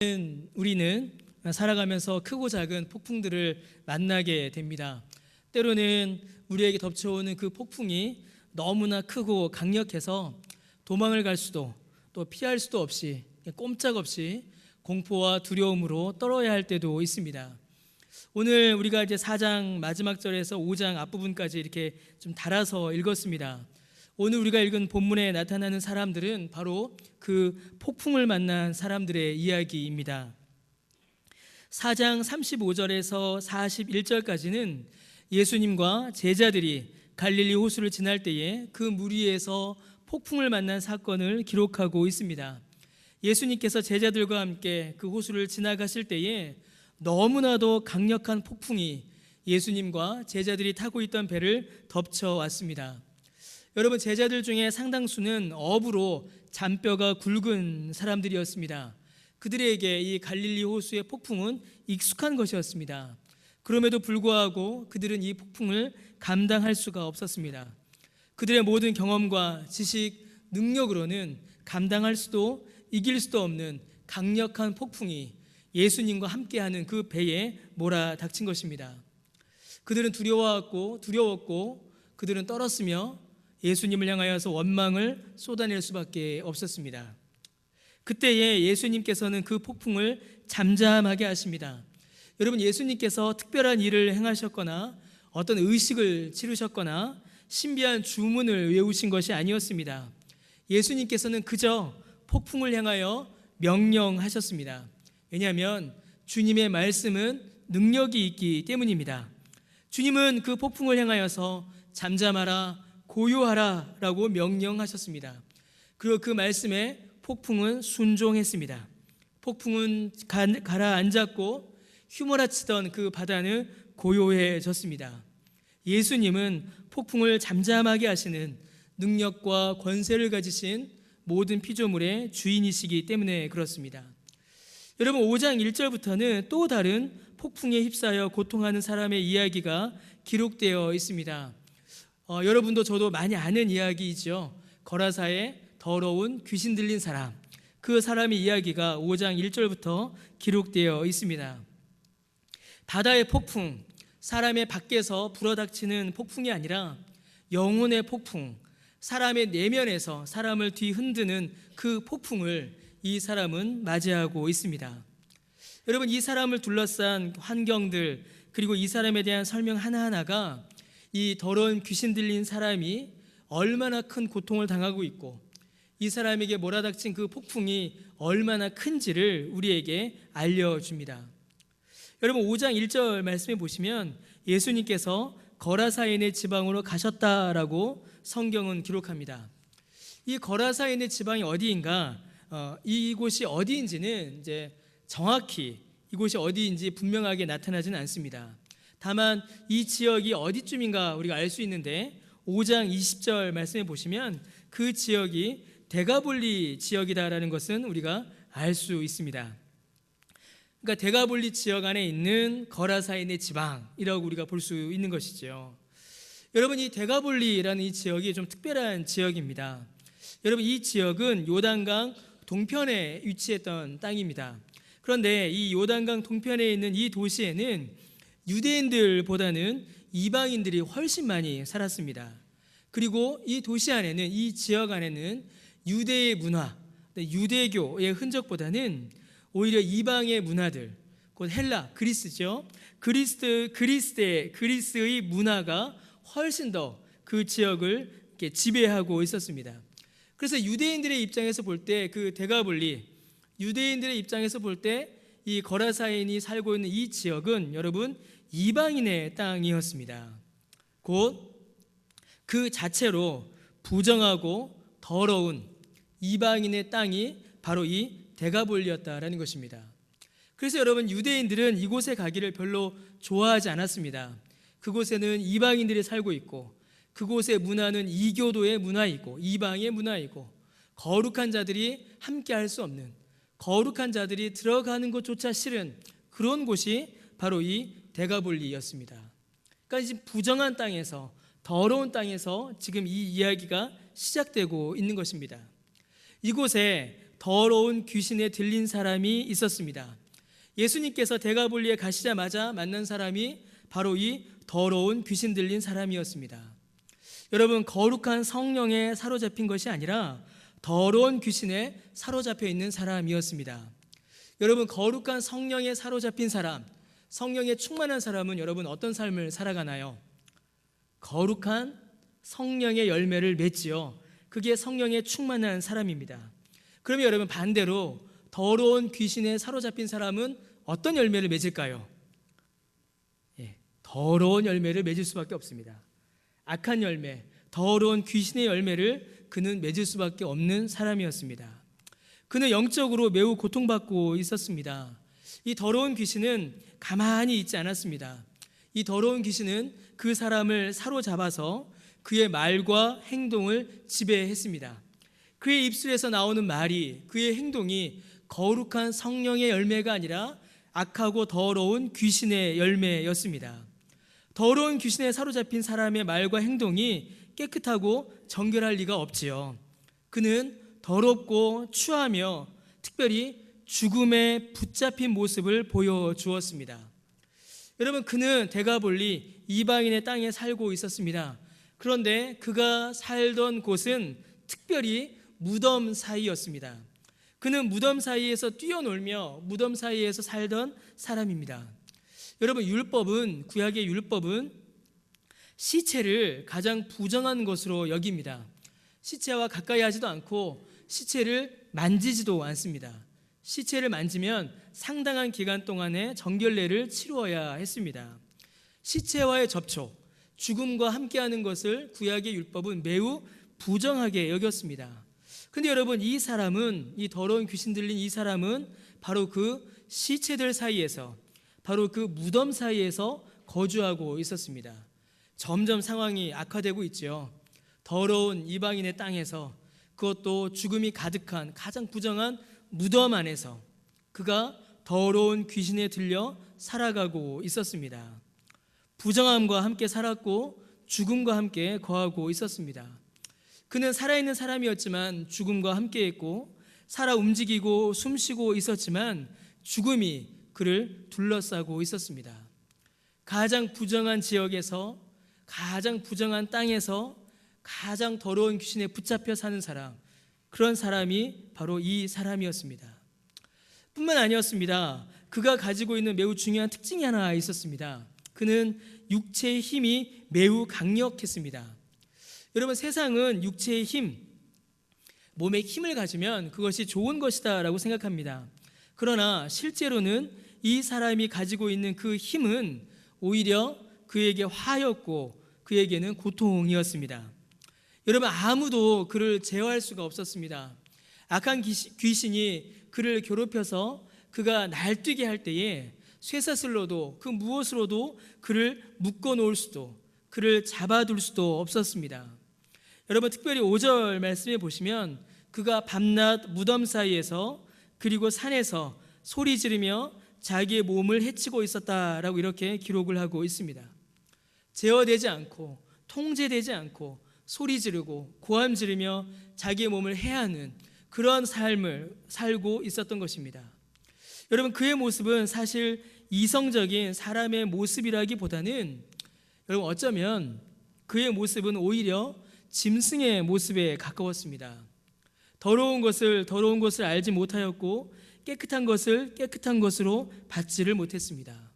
우리는 살아가면서 크고 작은 폭풍들을 만나게 됩니다. 때로는 우리에게 덮쳐오는 그 폭풍이 너무나 크고 강력해서 도망을 갈 수도 또 피할 수도 없이 꼼짝없이 공포와 두려움으로 떨어야 할 때도 있습니다. 오늘 우리가 이제 4장 마지막 절에서 5장 앞부분까지 이렇게 좀 달아서 읽었습니다. 오늘 우리가 읽은 본문에 나타나는 사람들은 바로 그 폭풍을 만난 사람들의 이야기입니다. 4장 35절에서 41절까지는 예수님과 제자들이 갈릴리 호수를 지날 때에 그 물 위에서 폭풍을 만난 사건을 기록하고 있습니다. 예수님께서 제자들과 함께 그 호수를 지나가실 때에 너무나도 강력한 폭풍이 예수님과 제자들이 타고 있던 배를 덮쳐왔습니다. 여러분, 제자들 중에 상당수는 어부로 잔뼈가 굵은 사람들이었습니다. 그들에게 이 갈릴리 호수의 폭풍은 익숙한 것이었습니다. 그럼에도 불구하고 그들은 이 폭풍을 감당할 수가 없었습니다. 그들의 모든 경험과 지식, 능력으로는 감당할 수도 이길 수도 없는 강력한 폭풍이 예수님과 함께하는 그 배에 몰아닥친 것입니다. 그들은 두려웠고 그들은 떨었으며 예수님을 향하여서 원망을 쏟아낼 수밖에 없었습니다. 그때에 예수님께서는 그 폭풍을 잠잠하게 하십니다. 여러분, 예수님께서 특별한 일을 행하셨거나 어떤 의식을 치르셨거나 신비한 주문을 외우신 것이 아니었습니다. 예수님께서는 그저 폭풍을 향하여 명령하셨습니다. 왜냐하면 주님의 말씀은 능력이 있기 때문입니다. 주님은 그 폭풍을 향하여서 잠잠하라, 고요하라 라고 명령하셨습니다. 그리고 그 말씀에 폭풍은 순종했습니다. 폭풍은 가라앉았고 휘몰아치던 그 바다는 고요해졌습니다. 예수님은 폭풍을 잠잠하게 하시는 능력과 권세를 가지신 모든 피조물의 주인이시기 때문에 그렇습니다. 여러분, 5장 1절부터는 또 다른 폭풍에 휩싸여 고통하는 사람의 이야기가 기록되어 있습니다. 여러분도 저도 많이 아는 이야기이죠. 거라사의 더러운 귀신 들린 사람, 그 사람의 이야기가 5장 1절부터 기록되어 있습니다. 바다의 폭풍, 사람의 밖에서 불어닥치는 폭풍이 아니라 영혼의 폭풍, 사람의 내면에서 사람을 뒤흔드는 그 폭풍을 이 사람은 맞이하고 있습니다. 여러분, 이 사람을 둘러싼 환경들, 그리고 이 사람에 대한 설명 하나하나가 이 더러운 귀신 들린 사람이 얼마나 큰 고통을 당하고 있고 이 사람에게 몰아닥친 그 폭풍이 얼마나 큰지를 우리에게 알려줍니다. 여러분, 5장 1절 말씀에 보시면 예수님께서 거라사인의 지방으로 가셨다라고 성경은 기록합니다. 이 거라사인의 지방이 어디인가? 이곳이 어디인지는 이제 정확히 이곳이 어디인지 분명하게 나타나지는 않습니다. 다만 이 지역이 어디쯤인가 우리가 알 수 있는데 5장 20절 말씀해 보시면 그 지역이 데가볼리 지역이다라는 것은 우리가 알 수 있습니다. 그러니까 데가볼리 지역 안에 있는 거라사인의 지방이라고 우리가 볼 수 있는 것이죠. 여러분, 이 데가볼리라는 이 지역이 좀 특별한 지역입니다. 여러분, 이 지역은 요단강 동편에 위치했던 땅입니다. 그런데 이 요단강 동편에 있는 이 도시에는 유대인들보다는 이방인들이 훨씬 많이 살았습니다. 그리고 이 도시 안에는, 이 지역 안에는 유대의 문화, 유대교의 흔적보다는 오히려 이방의 문화들, 곧 헬라, 그리스죠. 그리스의 문화가 훨씬 더 그 지역을 이렇게 지배하고 있었습니다. 그래서 유대인들의 입장에서 볼 때 그 데가볼리, 유대인들의 입장에서 볼 때 이 거라사인이 살고 있는 이 지역은 여러분 이방인의 땅이었습니다. 곧 그 자체로 부정하고 더러운 이방인의 땅이 바로 이 데가볼리였다라는 것입니다. 그래서 여러분, 유대인들은 이곳에 가기를 별로 좋아하지 않았습니다. 그곳에는 이방인들이 살고 있고 그곳의 문화는 이교도의 문화이고 이방의 문화이고 거룩한 자들이 함께 할 수 없는, 거룩한 자들이 들어가는 것조차 싫은 그런 곳이 바로 이 데가볼리였습니다. 그러니까 지금 부정한 땅에서, 더러운 땅에서 지금 이 이야기가 시작되고 있는 것입니다. 이곳에 더러운 귀신에 들린 사람이 있었습니다. 예수님께서 대가볼리에 가시자마자 만난 사람이 바로 이 더러운 귀신 들린 사람이었습니다. 여러분, 거룩한 성령에 사로잡힌 것이 아니라 더러운 귀신에 사로잡혀 있는 사람이었습니다. 여러분, 거룩한 성령에 사로잡힌 사람, 성령에 충만한 사람은 여러분 어떤 삶을 살아가나요? 거룩한 성령의 열매를 맺지요. 그게 성령에 충만한 사람입니다. 그러면 여러분, 반대로 더러운 귀신에 사로잡힌 사람은 어떤 열매를 맺을까요? 더러운 열매를 맺을 수밖에 없습니다. 악한 열매, 더러운 귀신의 열매를 그는 맺을 수밖에 없는 사람이었습니다. 그는 영적으로 매우 고통받고 있었습니다. 이 더러운 귀신은 가만히 있지 않았습니다. 이 더러운 귀신은 그 사람을 사로잡아서 그의 말과 행동을 지배했습니다. 그의 입술에서 나오는 말이, 그의 행동이 거룩한 성령의 열매가 아니라 악하고 더러운 귀신의 열매였습니다. 더러운 귀신에 사로잡힌 사람의 말과 행동이 깨끗하고 정결할 리가 없지요. 그는 더럽고 추하며 특별히 죽음에 붙잡힌 모습을 보여주었습니다. 여러분, 그는 대가볼리 이방인의 땅에 살고 있었습니다. 그런데 그가 살던 곳은 특별히 무덤 사이였습니다. 그는 무덤 사이에서 뛰어놀며 무덤 사이에서 살던 사람입니다. 여러분, 구약의 율법은 시체를 가장 부정한 것으로 여깁니다. 시체와 가까이 하지도 않고 시체를 만지지도 않습니다. 시체를 만지면 상당한 기간 동안의 정결례를 치루어야 했습니다. 시체와의 접촉, 죽음과 함께하는 것을 구약의 율법은 매우 부정하게 여겼습니다. 근데 여러분, 이 더러운 귀신 들린 이 사람은 바로 그 시체들 사이에서, 바로 그 무덤 사이에서 거주하고 있었습니다. 점점 상황이 악화되고 있죠. 더러운 이방인의 땅에서, 그것도 죽음이 가득한 가장 부정한 무덤 안에서 그가 더러운 귀신에 들려 살아가고 있었습니다. 부정함과 함께 살았고 죽음과 함께 거하고 있었습니다. 그는 살아있는 사람이었지만 죽음과 함께했고, 살아 움직이고 숨쉬고 있었지만 죽음이 그를 둘러싸고 있었습니다. 가장 부정한 지역에서, 가장 부정한 땅에서 가장 더러운 귀신에 붙잡혀 사는 사람, 그런 사람이 바로 이 사람이었습니다. 뿐만 아니었습니다. 그가 가지고 있는 매우 중요한 특징이 하나 있었습니다. 그는 육체의 힘이 매우 강력했습니다. 여러분, 세상은 육체의 힘, 몸에 힘을 가지면 그것이 좋은 것이다 라고 생각합니다. 그러나 실제로는 이 사람이 가지고 있는 그 힘은 오히려 그에게 화였고 그에게는 고통이었습니다. 여러분, 아무도 그를 제어할 수가 없었습니다. 악한 귀신이 그를 괴롭혀서 그가 날뛰게 할 때에 쇠사슬로도 그 무엇으로도 그를 묶어 놓을 수도, 그를 잡아둘 수도 없었습니다. 여러분, 특별히 5절 말씀에 보시면 그가 밤낮 무덤 사이에서 그리고 산에서 소리 지르며 자기의 몸을 해치고 있었다라고 이렇게 기록을 하고 있습니다. 제어되지 않고 통제되지 않고 소리 지르고 고함 지르며 자기의 몸을 해하는 그런 삶을 살고 있었던 것입니다. 여러분, 그의 모습은 사실 이성적인 사람의 모습이라기보다는 여러분, 어쩌면 그의 모습은 오히려 짐승의 모습에 가까웠습니다. 더러운 것을 알지 못하였고 깨끗한 것을 깨끗한 것으로 받지를 못했습니다.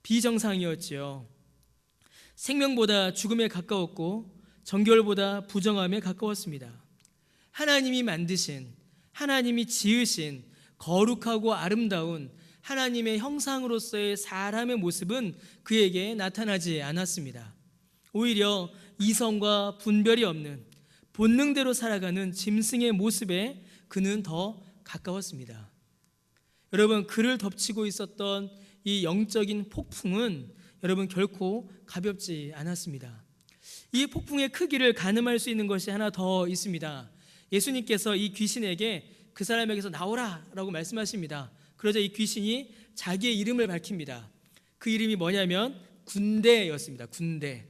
비정상이었지요. 생명보다 죽음에 가까웠고 정결보다 부정함에 가까웠습니다. 하나님이 만드신, 하나님이 지으신 거룩하고 아름다운 하나님의 형상으로서의 사람의 모습은 그에게 나타나지 않았습니다. 오히려 이성과 분별이 없는 본능대로 살아가는 짐승의 모습에 그는 더 가까웠습니다. 여러분, 그를 덮치고 있었던 이 영적인 폭풍은 여러분 결코 가볍지 않았습니다. 이 폭풍의 크기를 가늠할 수 있는 것이 하나 더 있습니다. 예수님께서 이 귀신에게 그 사람에게서 나오라 라고 말씀하십니다. 그러자 이 귀신이 자기의 이름을 밝힙니다. 그 이름이 뭐냐면 군대였습니다. 군대.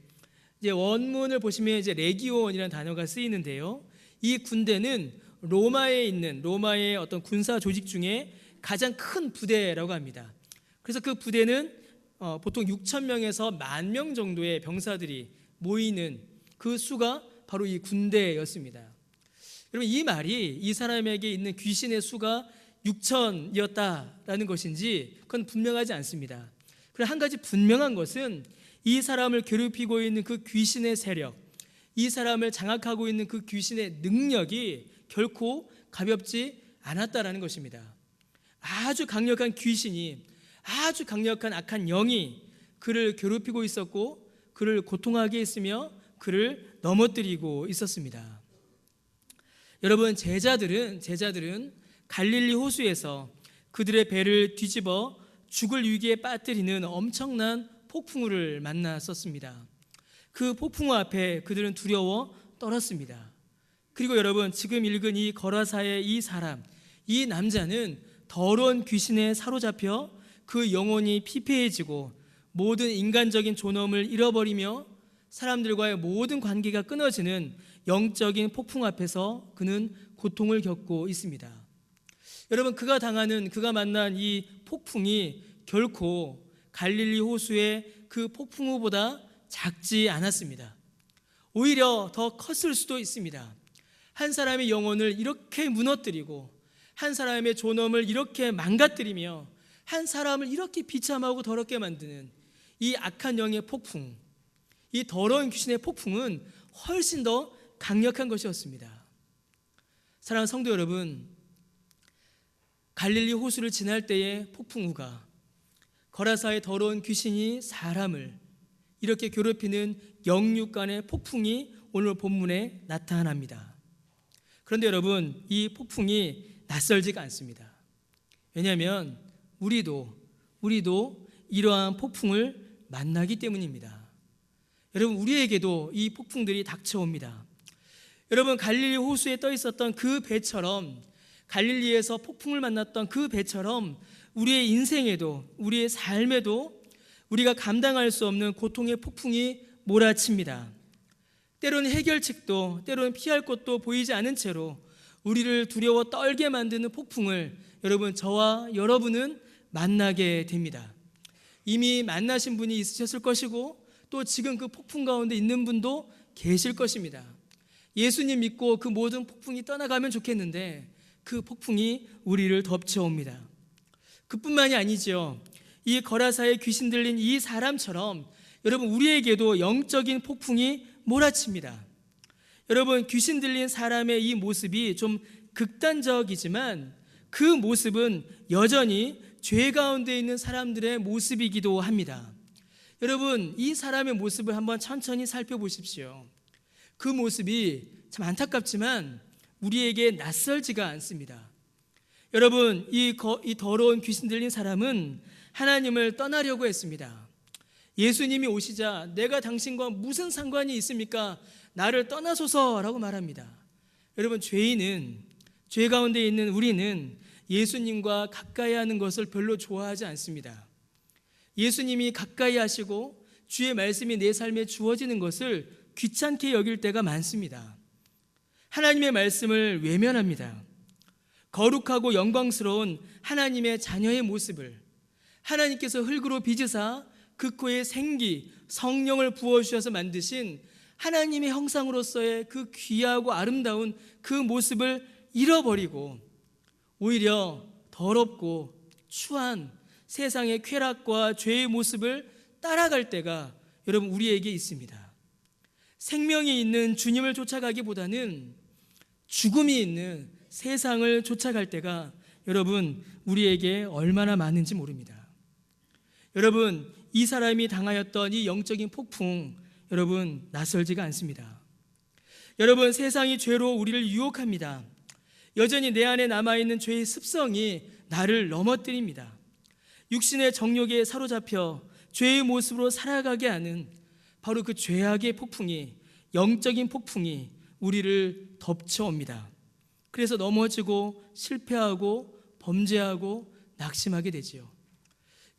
이제 원문을 보시면 이제 레기온이라는 단어가 쓰이는데요. 이 군대는 로마의 어떤 군사 조직 중에 가장 큰 부대라고 합니다. 그래서 그 부대는 보통 6천 명에서 10,000명 정도의 병사들이 모이는 그 수가 바로 이 군대였습니다. 여러분, 이 말이 이 사람에게 있는 귀신의 수가 6천이었다라는 것인지 그건 분명하지 않습니다. 그러나 한 가지 분명한 것은 이 사람을 괴롭히고 있는 그 귀신의 세력, 이 사람을 장악하고 있는 그 귀신의 능력이 결코 가볍지 않았다라는 것입니다. 아주 강력한 귀신이, 아주 강력한 악한 영이 그를 괴롭히고 있었고 그를 고통하게 했으며 그를 넘어뜨리고 있었습니다. 여러분, 제자들은 갈릴리 호수에서 그들의 배를 뒤집어 죽을 위기에 빠뜨리는 엄청난 폭풍우를 만났었습니다. 그 폭풍우 앞에 그들은 두려워 떨었습니다. 그리고 여러분, 지금 읽은 이 거라사의 이 사람, 이 남자는 더러운 귀신에 사로잡혀 그 영혼이 피폐해지고 모든 인간적인 존엄을 잃어버리며 사람들과의 모든 관계가 끊어지는 영적인 폭풍 앞에서 그는 고통을 겪고 있습니다. 여러분, 그가 만난 이 폭풍이 결코 갈릴리 호수의 그 폭풍우보다 작지 않았습니다. 오히려 더 컸을 수도 있습니다. 한 사람의 영혼을 이렇게 무너뜨리고 한 사람의 존엄을 이렇게 망가뜨리며 한 사람을 이렇게 비참하고 더럽게 만드는 이 악한 영의 폭풍, 이 더러운 귀신의 폭풍은 훨씬 더 강력한 것이었습니다. 사랑하는 성도 여러분, 갈릴리 호수를 지날 때의 폭풍우가, 거라사의 더러운 귀신이 사람을 이렇게 괴롭히는 영육간의 폭풍이 오늘 본문에 나타납니다. 그런데 여러분, 이 폭풍이 낯설지가 않습니다. 왜냐하면 우리도 이러한 폭풍을 만나기 때문입니다. 여러분, 우리에게도 이 폭풍들이 닥쳐옵니다. 여러분, 갈릴리 호수에 떠 있었던 그 배처럼, 갈릴리에서 폭풍을 만났던 그 배처럼 우리의 인생에도, 우리의 삶에도 우리가 감당할 수 없는 고통의 폭풍이 몰아칩니다. 때로는 해결책도, 때로는 피할 곳도 보이지 않은 채로 우리를 두려워 떨게 만드는 폭풍을 저와 여러분은 만나게 됩니다. 이미 만나신 분이 있으셨을 것이고 또 지금 그 폭풍 가운데 있는 분도 계실 것입니다. 예수님 믿고 그 모든 폭풍이 떠나가면 좋겠는데 그 폭풍이 우리를 덮쳐옵니다. 그뿐만이 아니죠. 이 거라사에 귀신 들린 이 사람처럼 여러분, 우리에게도 영적인 폭풍이 몰아칩니다. 여러분, 귀신 들린 사람의 이 모습이 좀 극단적이지만 그 모습은 여전히 죄 가운데 있는 사람들의 모습이기도 합니다. 여러분, 이 사람의 모습을 한번 천천히 살펴보십시오. 그 모습이 참 안타깝지만 우리에게 낯설지가 않습니다. 여러분, 이 더러운 귀신 들린 사람은 하나님을 떠나려고 했습니다. 예수님이 오시자 내가 당신과 무슨 상관이 있습니까? 나를 떠나소서라고 말합니다. 여러분, 죄 가운데 있는 우리는 예수님과 가까이 하는 것을 별로 좋아하지 않습니다. 예수님이 가까이 하시고 주의 말씀이 내 삶에 주어지는 것을 귀찮게 여길 때가 많습니다. 하나님의 말씀을 외면합니다. 거룩하고 영광스러운 하나님의 자녀의 모습을 하나님께서 흙으로 빚으사 그 코에 생기, 성령을 부어주셔서 만드신 하나님의 형상으로서의 그 귀하고 아름다운 그 모습을 잃어버리고 오히려 더럽고 추한 세상의 쾌락과 죄의 모습을 따라갈 때가 여러분, 우리에게 있습니다. 생명이 있는 주님을 쫓아가기보다는 죽음이 있는 세상을 쫓아갈 때가 여러분, 우리에게 얼마나 많은지 모릅니다. 여러분, 이 사람이 당하였던 이 영적인 폭풍, 여러분, 낯설지가 않습니다. 여러분, 세상이 죄로 우리를 유혹합니다. 여전히 내 안에 남아있는 죄의 습성이 나를 넘어뜨립니다. 육신의 정욕에 사로잡혀 죄의 모습으로 살아가게 하는 바로 그 죄악의 폭풍이, 영적인 폭풍이 우리를 덮쳐옵니다. 그래서 넘어지고 실패하고 범죄하고 낙심하게 되지요.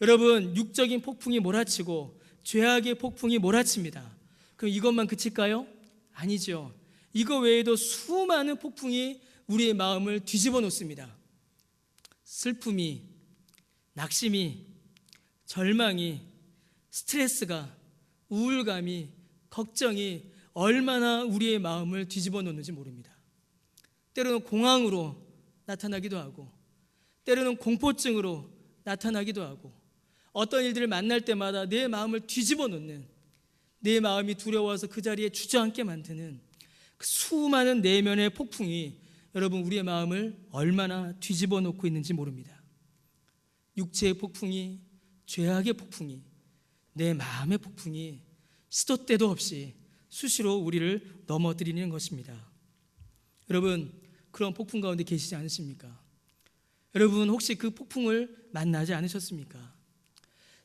여러분, 육적인 폭풍이 몰아치고 죄악의 폭풍이 몰아칩니다. 그럼 이것만 그칠까요? 아니죠. 이거 외에도 수많은 폭풍이 우리의 마음을 뒤집어 놓습니다. 슬픔이, 낙심이, 절망이, 스트레스가, 우울감이, 걱정이 얼마나 우리의 마음을 뒤집어 놓는지 모릅니다. 때로는 공황으로 나타나기도 하고, 때로는 공포증으로 나타나기도 하고, 어떤 일들을 만날 때마다 내 마음을 뒤집어 놓는, 내 마음이 두려워서 그 자리에 주저앉게 만드는 그 수많은 내면의 폭풍이 여러분 우리의 마음을 얼마나 뒤집어 놓고 있는지 모릅니다. 육체의 폭풍이, 죄악의 폭풍이, 내 마음의 폭풍이 시도 때도 없이 수시로 우리를 넘어뜨리는 것입니다. 여러분, 그런 폭풍 가운데 계시지 않으십니까? 여러분, 혹시 그 폭풍을 만나지 않으셨습니까?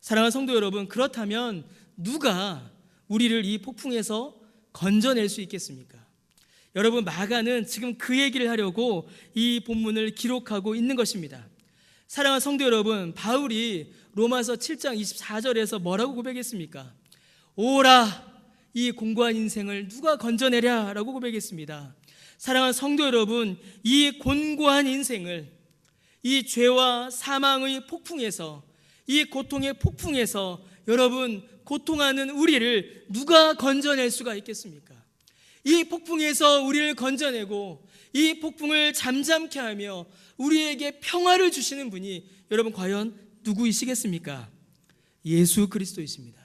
사랑하는 성도 여러분, 그렇다면 누가 우리를 이 폭풍에서 건져낼 수 있겠습니까? 여러분, 마가는 지금 그 얘기를 하려고 이 본문을 기록하고 있는 것입니다. 사랑하는 성도 여러분, 바울이 로마서 7장 24절에서 뭐라고 고백했습니까? 오라, 이 공고한 인생을 누가 건져내랴 라고 고백했습니다. 사랑하는 성도 여러분, 이 곤고한 인생을, 이 죄와 사망의 폭풍에서, 이 고통의 폭풍에서 여러분 고통하는 우리를 누가 건져낼 수가 있겠습니까? 이 폭풍에서 우리를 건져내고 이 폭풍을 잠잠케 하며 우리에게 평화를 주시는 분이 여러분 과연 누구이시겠습니까? 예수 그리스도이십니다.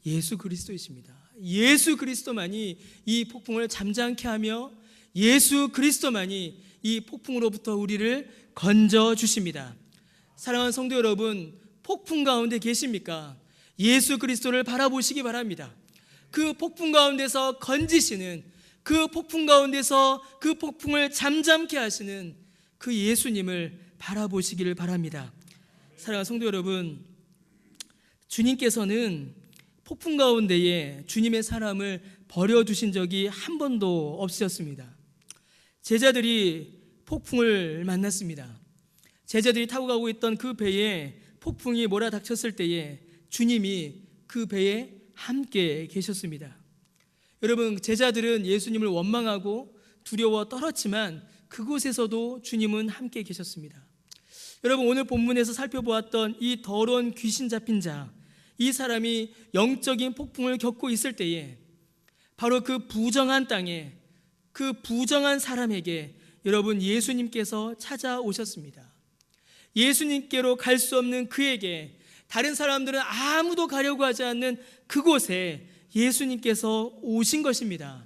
예수 그리스도이십니다. 예수 그리스도만이 이 폭풍을 잠잠케 하며 예수 그리스도만이 이 폭풍으로부터 우리를 건져 주십니다. 사랑하는 성도 여러분, 폭풍 가운데 계십니까? 예수 그리스도를 바라보시기 바랍니다. 그 폭풍 가운데서 건지시는, 그 폭풍 가운데서 그 폭풍을 잠잠케 하시는 그 예수님을 바라보시기를 바랍니다. 사랑하는 성도 여러분, 주님께서는 폭풍 가운데에 주님의 사람을 버려두신 적이 한 번도 없으셨습니다. 제자들이 폭풍을 만났습니다. 제자들이 타고 가고 있던 그 배에 폭풍이 몰아닥쳤을 때에 주님이 그 배에 함께 계셨습니다. 여러분, 제자들은 예수님을 원망하고 두려워 떨었지만 그곳에서도 주님은 함께 계셨습니다. 여러분, 오늘 본문에서 살펴보았던 이 더러운 귀신 잡힌 자, 이 사람이 영적인 폭풍을 겪고 있을 때에 바로 그 부정한 땅에, 그 부정한 사람에게 여러분 예수님께서 찾아오셨습니다. 예수님께로 갈 수 없는 그에게, 다른 사람들은 아무도 가려고 하지 않는 그곳에 예수님께서 오신 것입니다.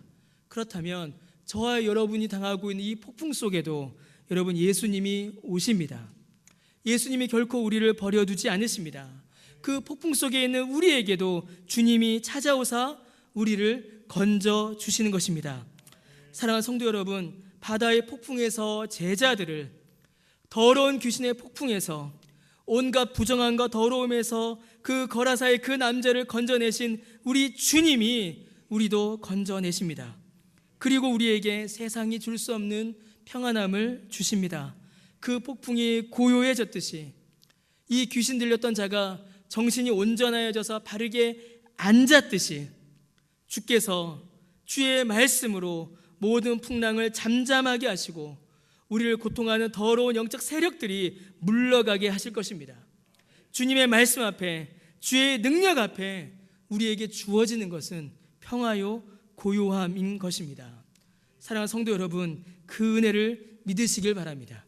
그렇다면 저와 여러분이 당하고 있는 이 폭풍 속에도 여러분 예수님이 오십니다. 예수님이 결코 우리를 버려두지 않으십니다. 그 폭풍 속에 있는 우리에게도 주님이 찾아오사 우리를 건져 주시는 것입니다. 사랑하는 성도 여러분, 바다의 폭풍에서 제자들을, 더러운 귀신의 폭풍에서, 온갖 부정함과 더러움에서 그 거라사의 그 남자를 건져내신 우리 주님이 우리도 건져내십니다. 그리고 우리에게 세상이 줄 수 없는 평안함을 주십니다. 그 폭풍이 고요해졌듯이 이 귀신 들렸던 자가 정신이 온전하여져서 바르게 앉았듯이 주께서 주의 말씀으로 모든 풍랑을 잠잠하게 하시고 우리를 고통하는 더러운 영적 세력들이 물러가게 하실 것입니다. 주님의 말씀 앞에, 주의 능력 앞에 우리에게 주어지는 것은 평화요 고요함인 것입니다. 사랑하는 성도 여러분, 그 은혜를 믿으시길 바랍니다.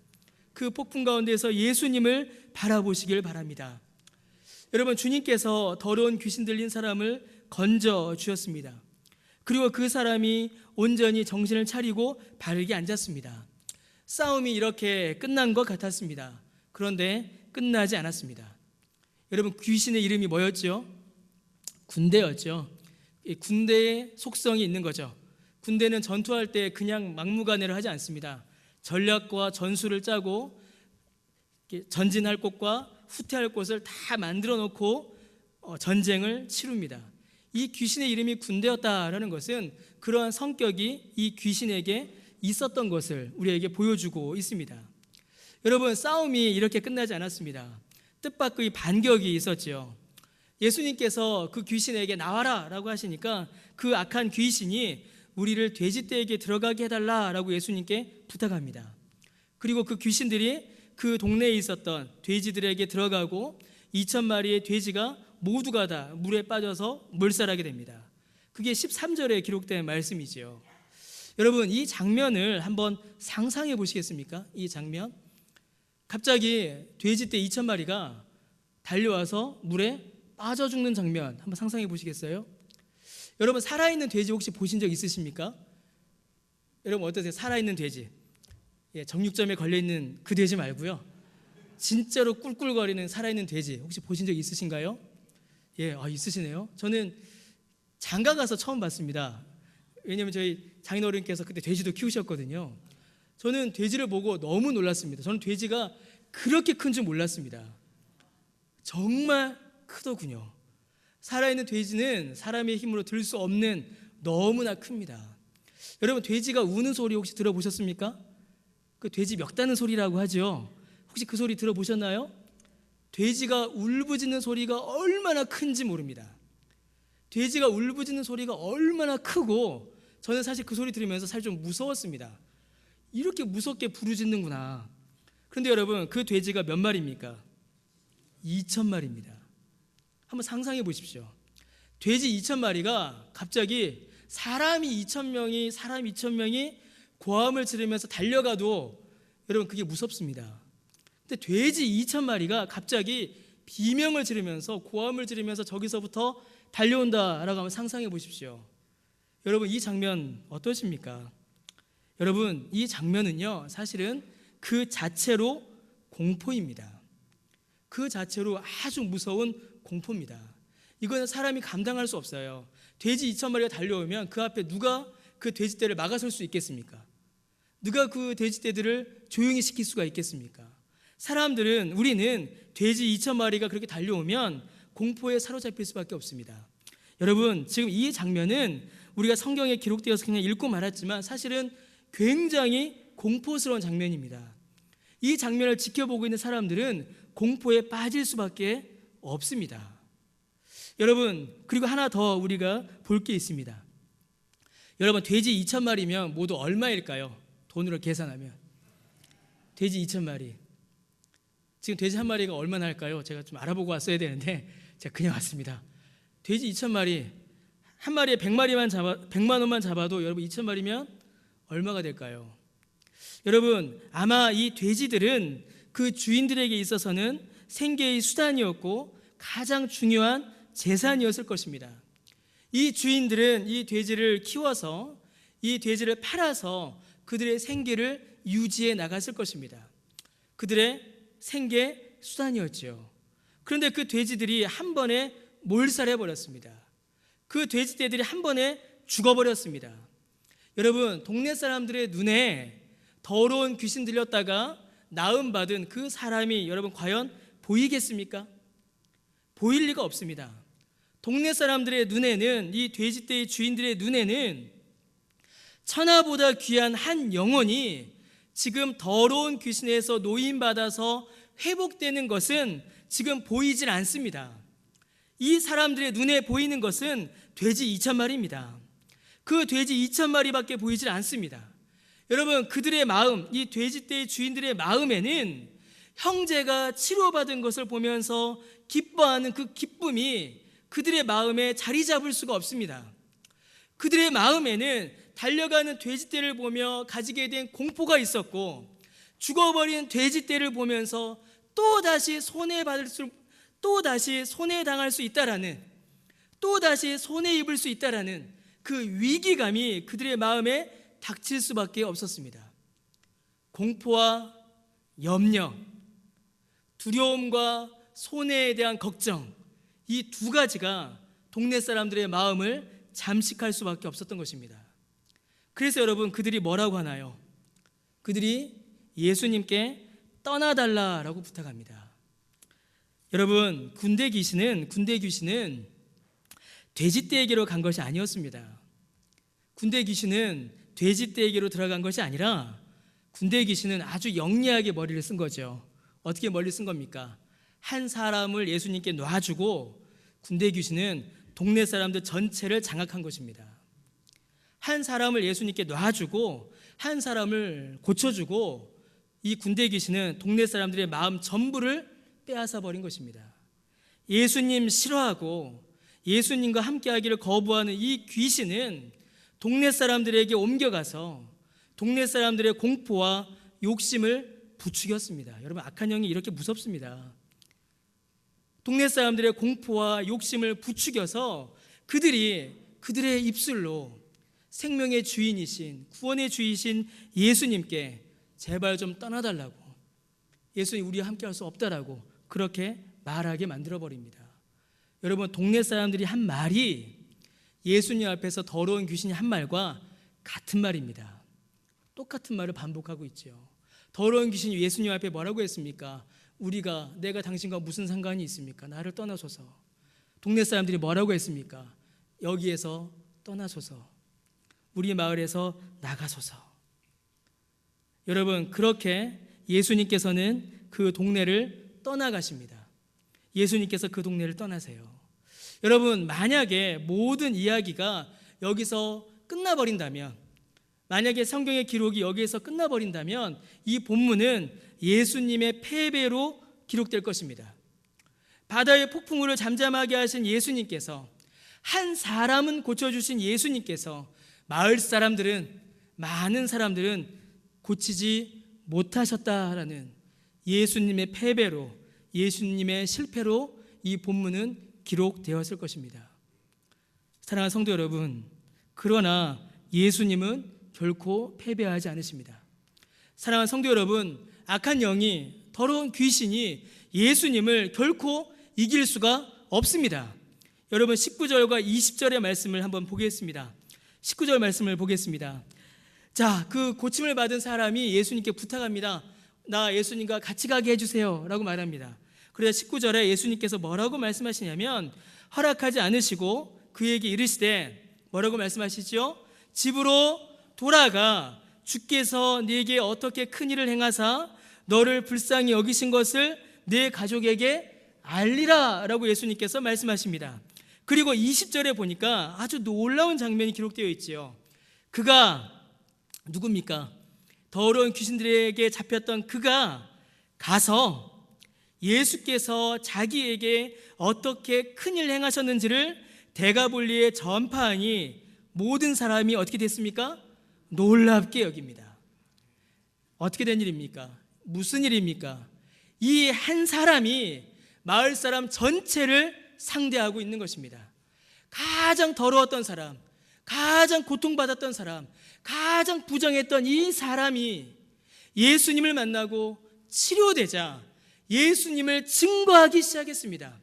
그 폭풍 가운데서 예수님을 바라보시길 바랍니다. 여러분, 주님께서 더러운 귀신 들린 사람을 건져 주셨습니다. 그리고 그 사람이 온전히 정신을 차리고 바르게 앉았습니다. 싸움이 이렇게 끝난 것 같았습니다. 그런데 끝나지 않았습니다. 여러분, 귀신의 이름이 뭐였죠? 군대였죠. 군대의 속성이 있는 거죠. 군대는 전투할 때 그냥 막무가내로 하지 않습니다. 전략과 전술을 짜고 전진할 곳과 후퇴할 곳을 다 만들어 놓고 전쟁을 치릅니다. 이 귀신의 이름이 군대였다라는 것은 그러한 성격이 이 귀신에게 있었던 것을 우리에게 보여주고 있습니다. 여러분, 싸움이 이렇게 끝나지 않았습니다. 뜻밖의 반격이 있었죠. 예수님께서 그 귀신에게 나와라 라고 하시니까 그 악한 귀신이 우리를 돼지떼에게 들어가게 해달라라고 예수님께 부탁합니다. 그리고 그 귀신들이 그 동네에 있었던 돼지들에게 들어가고 2,000마리의 돼지가 모두가 다 물에 빠져서 몰살하게 됩니다. 그게 13절에 기록된 말씀이지요. 여러분, 이 장면을 한번 상상해 보시겠습니까? 이 장면, 갑자기 돼지떼 2,000마리가 달려와서 물에 빠져 죽는 장면 한번 상상해 보시겠어요? 여러분, 살아있는 돼지 혹시 보신 적 있으십니까? 여러분 어떠세요? 살아있는 돼지, 정육점에 걸려있는 그 돼지 말고요, 진짜로 꿀꿀거리는 살아있는 돼지 혹시 보신 적 있으신가요? 있으시네요. 저는 장가 가서 처음 봤습니다. 왜냐하면 저희 장인어른께서 그때 돼지도 키우셨거든요. 저는 돼지를 보고 너무 놀랐습니다. 저는 돼지가 그렇게 큰 줄 몰랐습니다. 정말 크더군요. 살아있는 돼지는 사람의 힘으로 들 수 없는 너무나 큽니다. 여러분, 돼지가 우는 소리 혹시 들어보셨습니까? 그 돼지 멱다는 소리라고 하죠. 혹시 그 소리 들어보셨나요? 돼지가 울부짖는 소리가 얼마나 큰지 모릅니다. 돼지가 울부짖는 소리가 얼마나 크고, 저는 사실 그 소리 들으면서 사실 좀 무서웠습니다. 이렇게 무섭게 부르짖는구나. 그런데 여러분, 그 돼지가 몇 마리입니까? 2,000마리입니다. 한번 상상해 보십시오. 돼지 2,000마리가 갑자기 사람 2,000명이 고함을 지르면서 달려가도 여러분 그게 무섭습니다. 근데 돼지 2,000마리가 갑자기 비명을 지르면서 고함을 지르면서 저기서부터 달려온다라고 하면 상상해 보십시오. 여러분, 이 장면 어떠십니까? 여러분, 이 장면은요, 사실은 그 자체로 공포입니다. 그 자체로 아주 무서운 공포입니다. 이거는 사람이 감당할 수 없어요. 돼지 2,000마리가 달려오면 그 앞에 누가 그 돼지떼를 막아설 수 있겠습니까? 누가 그 돼지떼들을 조용히 시킬 수가 있겠습니까? 우리는 돼지 2,000마리가 그렇게 달려오면 공포에 사로잡힐 수밖에 없습니다. 여러분, 지금 이 장면은 우리가 성경에 기록되어서 그냥 읽고 말았지만 사실은 굉장히 공포스러운 장면입니다. 이 장면을 지켜보고 있는 사람들은 공포에 빠질 수밖에 없습니다. 여러분, 그리고 하나 더 우리가 볼 게 있습니다. 여러분, 돼지 2,000마리면 모두 얼마일까요? 돈으로 계산하면 돼지 2,000마리, 지금 돼지 한 마리가 얼마나 할까요? 제가 좀 알아보고 왔어야 되는데 제가 그냥 왔습니다. 돼지 2,000마리, 한 마리에 100만 원만 잡아도 여러분 2,000마리면 얼마가 될까요? 여러분, 아마 이 돼지들은 그 주인들에게 있어서는 생계의 수단이었고 가장 중요한 재산이었을 것입니다. 이 주인들은 이 돼지를 키워서, 이 돼지를 팔아서 그들의 생계를 유지해 나갔을 것입니다. 그들의 생계 수단이었죠. 그런데 그 돼지들이 한 번에 몰살해 버렸습니다. 그 돼지떼들이 한 번에 죽어버렸습니다. 여러분, 동네 사람들의 눈에 더러운 귀신 들렸다가 나음받은 그 사람이 여러분 과연 보이겠습니까? 보일 리가 없습니다. 동네 사람들의 눈에는, 이 돼지떼의 주인들의 눈에는 천하보다 귀한 한 영혼이 지금 더러운 귀신에서 노임받아서 회복되는 것은 지금 보이질 않습니다. 이 사람들의 눈에 보이는 것은 돼지 2,000마리입니다. 그 돼지 2,000마리밖에 보이질 않습니다. 여러분, 그들의 마음, 이 돼지떼의 주인들의 마음에는 형제가 치료받은 것을 보면서 기뻐하는 그 기쁨이 그들의 마음에 자리 잡을 수가 없습니다. 그들의 마음에는 달려가는 돼지떼를 보며 가지게 된 공포가 있었고, 죽어버린 돼지떼를 보면서 또다시 손해당할 수 있다라는, 또다시 손해 입을 수 있다라는 그 위기감이 그들의 마음에 닥칠 수밖에 없었습니다. 공포와 염려, 두려움과 손해에 대한 걱정, 이 두 가지가 동네 사람들의 마음을 잠식할 수밖에 없었던 것입니다. 그래서 여러분, 그들이 뭐라고 하나요? 그들이 예수님께 떠나달라라고 부탁합니다. 여러분, 군대 귀신은 돼지떼에게로 간 것이 아니었습니다. 군대 귀신은 돼지떼에게로 들어간 것이 아니라 군대 귀신은 아주 영리하게 머리를 쓴 거죠. 어떻게 머리를 쓴 겁니까? 한 사람을 예수님께 놔주고 군대 귀신은 동네 사람들 전체를 장악한 것입니다. 한 사람을 예수님께 놔주고 한 사람을 고쳐주고 이 군대 귀신은 동네 사람들의 마음 전부를 빼앗아 버린 것입니다. 예수님 싫어하고 예수님과 함께하기를 거부하는 이 귀신은 동네 사람들에게 옮겨가서 동네 사람들의 공포와 욕심을 부추겼습니다. 여러분, 악한 영이 이렇게 무섭습니다. 동네 사람들의 공포와 욕심을 부추겨서 그들의 입술로 생명의 주인이신, 구원의 주이신 예수님께 제발 좀 떠나달라고, 예수님 우리와 함께할 수 없다라고 그렇게 말하게 만들어버립니다. 여러분, 동네 사람들이 한 말이 예수님 앞에서 더러운 귀신이 한 말과 같은 말입니다. 똑같은 말을 반복하고 있죠. 더러운 귀신이 예수님 앞에 뭐라고 했습니까? 내가 당신과 무슨 상관이 있습니까? 나를 떠나소서. 동네 사람들이 뭐라고 했습니까? 여기에서 떠나소서. 우리 마을에서 나가소서. 여러분, 그렇게 예수님께서는 그 동네를 떠나가십니다. 예수님께서 그 동네를 떠나세요. 여러분, 만약에 모든 이야기가 여기서 끝나버린다면, 만약에 성경의 기록이 여기에서 끝나버린다면 이 본문은 예수님의 패배로 기록될 것입니다. 바다의 폭풍우를 잠잠하게 하신 예수님께서, 한 사람은 고쳐주신 예수님께서 마을 사람들은, 많은 사람들은 고치지 못하셨다라는 예수님의 패배로, 예수님의 실패로 이 본문은 기록되었을 것입니다. 사랑하는 성도 여러분, 그러나 예수님은 결코 패배하지 않으십니다. 사랑하는 성도 여러분, 악한 영이, 더러운 귀신이 예수님을 결코 이길 수가 없습니다. 여러분, 19절과 20절의 말씀을 한번 보겠습니다. 19절 말씀을 보겠습니다. 자, 그 고침을 받은 사람이 예수님께 부탁합니다. 나 예수님과 같이 가게 해주세요 라고 말합니다. 그래서 19절에 예수님께서 뭐라고 말씀하시냐면, 허락하지 않으시고 그에게 이르시되, 뭐라고 말씀하시죠? 집으로 돌아가 주께서 네게 어떻게 큰 일을 행하사 너를 불쌍히 여기신 것을 네 가족에게 알리라 라고 예수님께서 말씀하십니다. 그리고 20절에 보니까 아주 놀라운 장면이 기록되어 있지요. 그가 누굽니까? 더러운 귀신들에게 잡혔던 그가 가서 예수께서 자기에게 어떻게 큰일 행하셨는지를 데가볼리에 전파하니 모든 사람이 어떻게 됐습니까? 놀랍게 여깁니다. 어떻게 된 일입니까? 무슨 일입니까? 이 한 사람이 마을 사람 전체를 상대하고 있는 것입니다. 가장 더러웠던 사람, 가장 고통받았던 사람, 가장 부정했던 이 사람이 예수님을 만나고 치료되자 예수님을 증거하기 시작했습니다.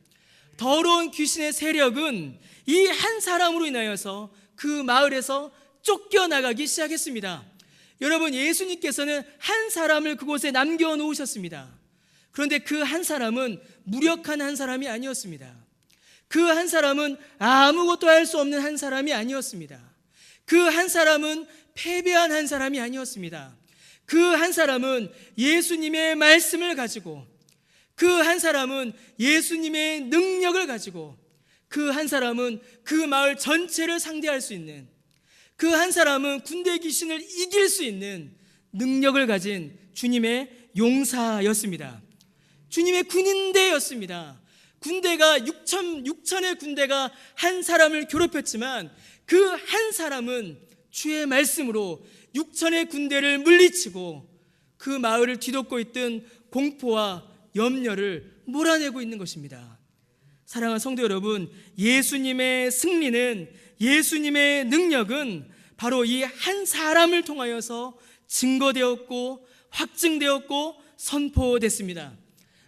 더러운 귀신의 세력은 이 한 사람으로 인하여서 그 마을에서 쫓겨나가기 시작했습니다. 여러분, 예수님께서는 한 사람을 그곳에 남겨놓으셨습니다. 그런데 그 한 사람은 무력한 한 사람이 아니었습니다. 그 한 사람은 아무것도 할 수 없는 한 사람이 아니었습니다. 그 한 사람은 패배한 한 사람이 아니었습니다. 그 한 사람은 예수님의 말씀을 가지고, 그 한 사람은 예수님의 능력을 가지고, 그 한 사람은 그 마을 전체를 상대할 수 있는, 그 한 사람은 군대 귀신을 이길 수 있는 능력을 가진 주님의 용사였습니다. 주님의 군인대였습니다. 군대가 6천의 군대가 한 사람을 괴롭혔지만 그 한 사람은 주의 말씀으로 6천의 군대를 물리치고 그 마을을 뒤덮고 있던 공포와 염려를 몰아내고 있는 것입니다. 사랑하는 성도 여러분, 예수님의 승리는, 예수님의 능력은 바로 이 한 사람을 통하여서 증거되었고 확증되었고 선포됐습니다.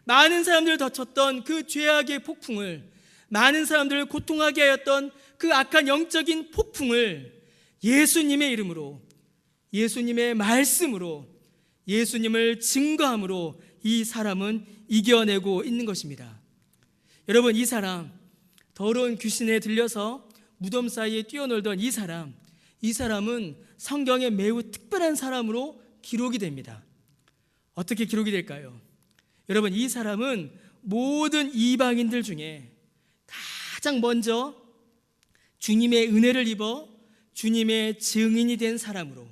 많은 사람들을 덮쳤던 그 죄악의 폭풍을, 많은 사람들을 고통하게 하였던 그 악한 영적인 폭풍을 예수님의 이름으로, 예수님의 말씀으로, 예수님을 증거함으로 이 사람은 이겨내고 있는 것입니다. 여러분, 이 사람, 더러운 귀신에 들려서 무덤 사이에 뛰어놀던 이 사람은 성경에 매우 특별한 사람으로 기록이 됩니다. 어떻게 기록이 될까요? 여러분, 이 사람은 모든 이방인들 중에 가장 먼저 주님의 은혜를 입어 주님의 증인이 된 사람으로,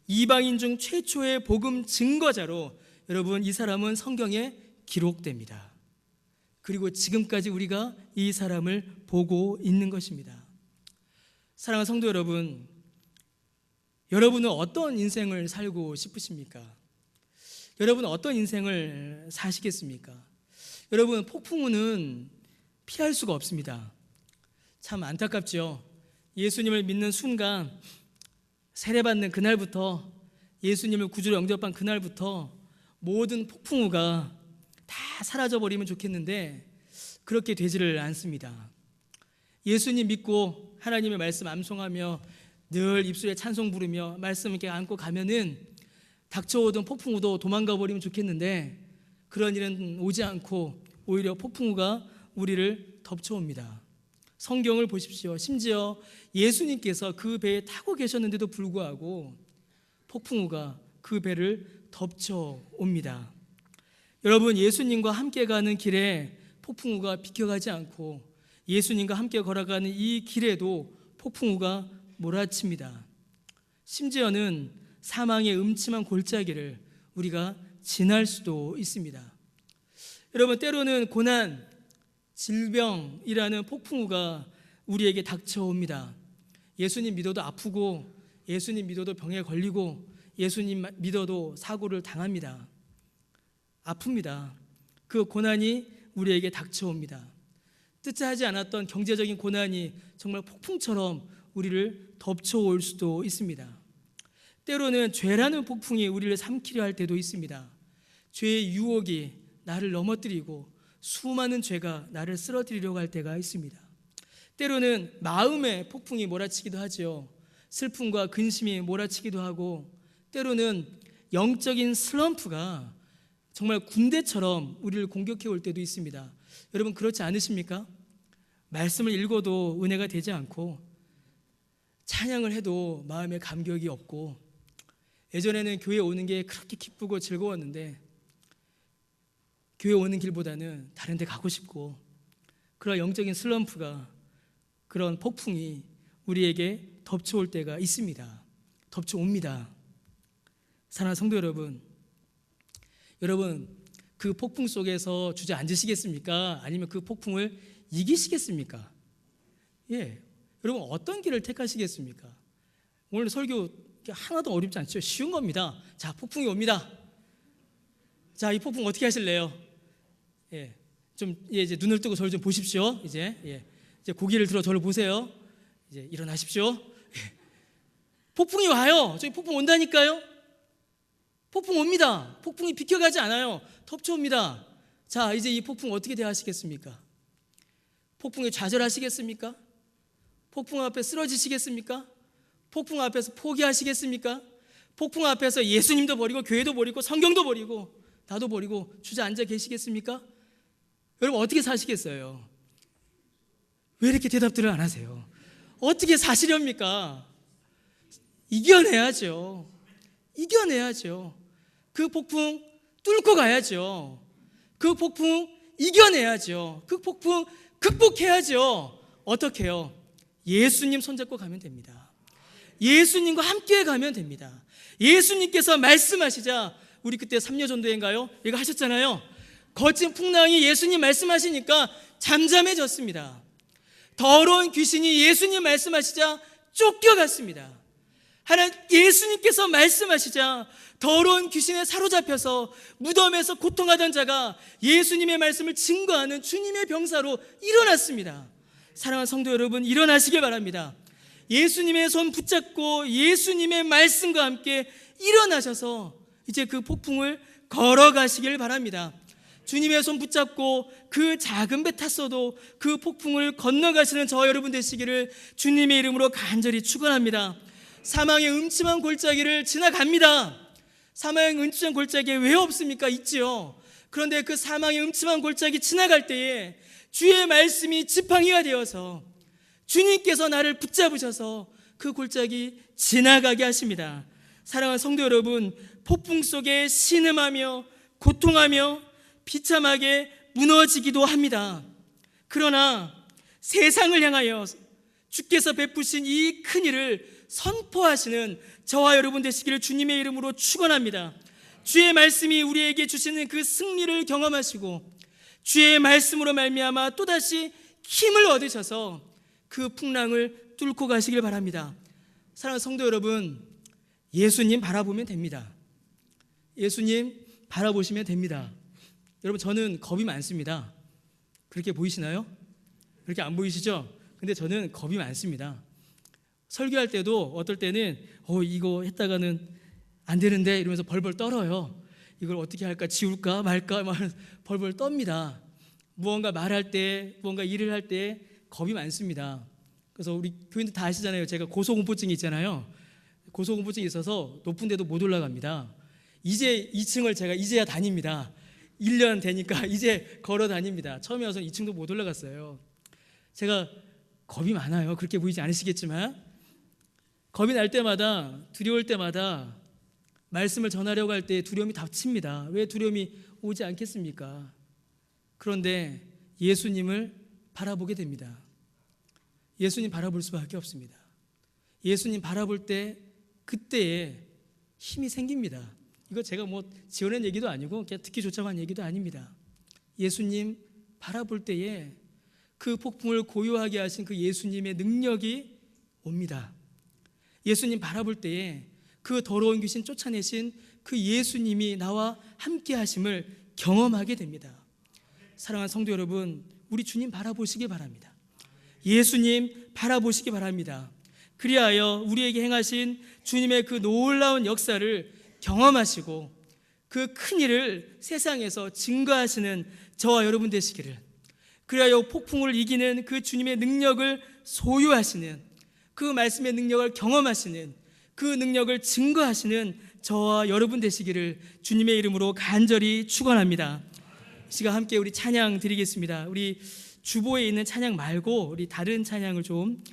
이방인 중 최초의 복음 증거자로 여러분 이 사람은 성경에 기록됩니다. 그리고 지금까지 우리가 이 사람을 보고 있는 것입니다. 사랑하는 성도 여러분, 여러분은 어떤 인생을 살고 싶으십니까? 여러분은 어떤 인생을 사시겠습니까? 여러분, 폭풍우는 피할 수가 없습니다. 참 안타깝죠. 예수님을 믿는 순간, 세례받는 그날부터, 예수님을 구주로 영접한 그날부터 모든 폭풍우가 다 사라져버리면 좋겠는데 그렇게 되지를 않습니다. 예수님 믿고 하나님의 말씀 암송하며 늘 입술에 찬송 부르며 말씀 이렇게 안고 가면은 닥쳐오던 폭풍우도 도망가 버리면 좋겠는데 그런 일은 오지 않고 오히려 폭풍우가 우리를 덮쳐옵니다. 성경을 보십시오. 심지어 예수님께서 그 배에 타고 계셨는데도 불구하고 폭풍우가 그 배를 덮쳐옵니다. 여러분, 예수님과 함께 가는 길에 폭풍우가 비켜가지 않고 예수님과 함께 걸어가는 이 길에도 폭풍우가 몰아칩니다. 심지어는 사망의 음침한 골짜기를 우리가 지날 수도 있습니다. 여러분, 때로는 고난, 질병이라는 폭풍우가 우리에게 닥쳐옵니다. 예수님 믿어도 아프고, 예수님 믿어도 병에 걸리고, 예수님 믿어도 사고를 당합니다. 아픕니다. 그 고난이 우리에게 닥쳐옵니다. 뜻하지 않았던 경제적인 고난이 정말 폭풍처럼 우리를 덮쳐올 수도 있습니다. 때로는 죄라는 폭풍이 우리를 삼키려 할 때도 있습니다. 죄의 유혹이 나를 넘어뜨리고 수많은 죄가 나를 쓰러뜨리려고 할 때가 있습니다. 때로는 마음의 폭풍이 몰아치기도 하죠. 슬픔과 근심이 몰아치기도 하고, 때로는 영적인 슬럼프가 정말 군대처럼 우리를 공격해 올 때도 있습니다. 여러분, 그렇지 않으십니까? 말씀을 읽어도 은혜가 되지 않고, 찬양을 해도 마음에 감격이 없고, 예전에는 교회 오는 게 그렇게 기쁘고 즐거웠는데 교회 오는 길보다는 다른 데 가고 싶고, 그런 영적인 슬럼프가, 그런 폭풍이 우리에게 덮쳐올 때가 있습니다. 덮쳐옵니다. 사랑하는 성도 여러분, 여러분 그 폭풍 속에서 주저앉으시겠습니까? 아니면 그 폭풍을 이기시겠습니까? 예, 여러분 어떤 길을 택하시겠습니까? 오늘 설교 하나도 어렵지 않죠? 쉬운 겁니다. 자, 폭풍이 옵니다. 자, 이 폭풍 어떻게 하실래요? 이제 눈을 뜨고 저를 좀 보십시오. 이제 고개를 들어 저를 보세요. 이제 일어나십시오. 폭풍이 와요. 저기 폭풍 온다니까요. 폭풍 옵니다. 폭풍이 비켜가지 않아요. 덮쳐옵니다. 자, 이제 이 폭풍 어떻게 대하시겠습니까? 폭풍에 좌절하시겠습니까? 폭풍 앞에 쓰러지시겠습니까? 폭풍 앞에서 포기하시겠습니까? 폭풍 앞에서 예수님도 버리고 교회도 버리고 성경도 버리고 나도 버리고 주저앉아 계시겠습니까? 여러분 어떻게 사시겠어요? 왜 이렇게 대답들을 안 하세요? 어떻게 사시렵니까? 이겨내야죠. 그 폭풍 뚫고 가야죠. 그 폭풍 이겨내야죠. 그 폭풍 극복해야죠. 어떻게 해요? 예수님 손잡고 가면 됩니다. 예수님과 함께 가면 됩니다. 예수님께서 말씀하시자, 우리 그때 3년 전도인가요? 이거 하셨잖아요. 거친 풍랑이 예수님 말씀하시니까 잠잠해졌습니다. 더러운 귀신이 예수님 말씀하시자 쫓겨갔습니다. 예수님께서 말씀하시자 더러운 귀신에 사로잡혀서 무덤에서 고통하던 자가 예수님의 말씀을 증거하는 주님의 병사로 일어났습니다. 사랑하는 성도 여러분, 일어나시길 바랍니다. 예수님의 손 붙잡고 예수님의 말씀과 함께 일어나셔서 이제 그 폭풍을 걸어가시길 바랍니다. 주님의 손 붙잡고 그 작은 배 탔어도 그 폭풍을 건너가시는 저 여러분 되시기를 주님의 이름으로 간절히 축원합니다. 사망의 음침한 골짜기를 지나갑니다. 사망의 음침한 골짜기 왜 없습니까? 있지요. 그런데 그 사망의 음침한 골짜기 지나갈 때에 주의 말씀이 지팡이가 되어서 주님께서 나를 붙잡으셔서 그 골짜기 지나가게 하십니다. 사랑하는 성도 여러분, 폭풍 속에 신음하며 고통하며 비참하게 무너지기도 합니다. 그러나 세상을 향하여 주께서 베푸신 이 큰일을 선포하시는 저와 여러분 되시기를 주님의 이름으로 축원합니다. 주의 말씀이 우리에게 주시는 그 승리를 경험하시고 주의 말씀으로 말미암아 또다시 힘을 얻으셔서 그 풍랑을 뚫고 가시길 바랍니다. 사랑하는 성도 여러분, 예수님 바라보면 됩니다. 예수님 바라보시면 됩니다. 여러분, 저는 겁이 많습니다. 그렇게 보이시나요? 그렇게 안 보이시죠? 근데 저는 겁이 많습니다. 설교할 때도 어떨 때는 이거 했다가는 안 되는데 이러면서 벌벌 떨어요. 이걸 어떻게 할까, 지울까 말까 벌벌 떱니다. 무언가 말할 때, 무언가 일을 할 때 겁이 많습니다. 그래서 우리 교인들 다 아시잖아요. 제가 고소공포증이 있잖아요. 고소공포증이 있어서 높은 데도 못 올라갑니다. 이제 2층을 제가 이제야 다닙니다. 1년 되니까 이제 걸어 다닙니다. 처음에 와서 2층도 못 올라갔어요. 제가 겁이 많아요. 그렇게 보이지 않으시겠지만 겁이 날 때마다, 두려울 때마다 말씀을 전하려고 할 때 두려움이 닥칩니다. 왜 두려움이 오지 않겠습니까? 그런데 예수님을 바라보게 됩니다. 예수님 바라볼 수밖에 없습니다. 예수님 바라볼 때 그때에 힘이 생깁니다. 이거 제가 지어낸 얘기도 아니고 그냥 듣기 좋자고 한 얘기도 아닙니다. 예수님 바라볼 때에 그 폭풍을 고요하게 하신 그 예수님의 능력이 옵니다. 예수님 바라볼 때에 그 더러운 귀신 쫓아내신 그 예수님이 나와 함께 하심을 경험하게 됩니다. 사랑하는 성도 여러분, 우리 주님 바라보시기 바랍니다. 예수님 바라보시기 바랍니다. 그리하여 우리에게 행하신 주님의 그 놀라운 역사를 경험하시고 그 큰일을 세상에서 증거하시는 저와 여러분 되시기를, 그리하여 폭풍을 이기는 그 주님의 능력을 소유하시는, 그 말씀의 능력을 경험하시는, 그 능력을 증거하시는 저와 여러분 되시기를 주님의 이름으로 간절히 축원합니다. 이 시간 함께 우리 찬양 드리겠습니다. 우리 주보에 있는 찬양 말고 우리 다른 찬양을 좀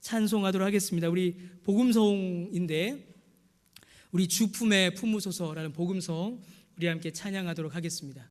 찬송하도록 하겠습니다. 우리 복음성인데 우리 주품에 품으소서라는 복음성 우리 함께 찬양하도록 하겠습니다.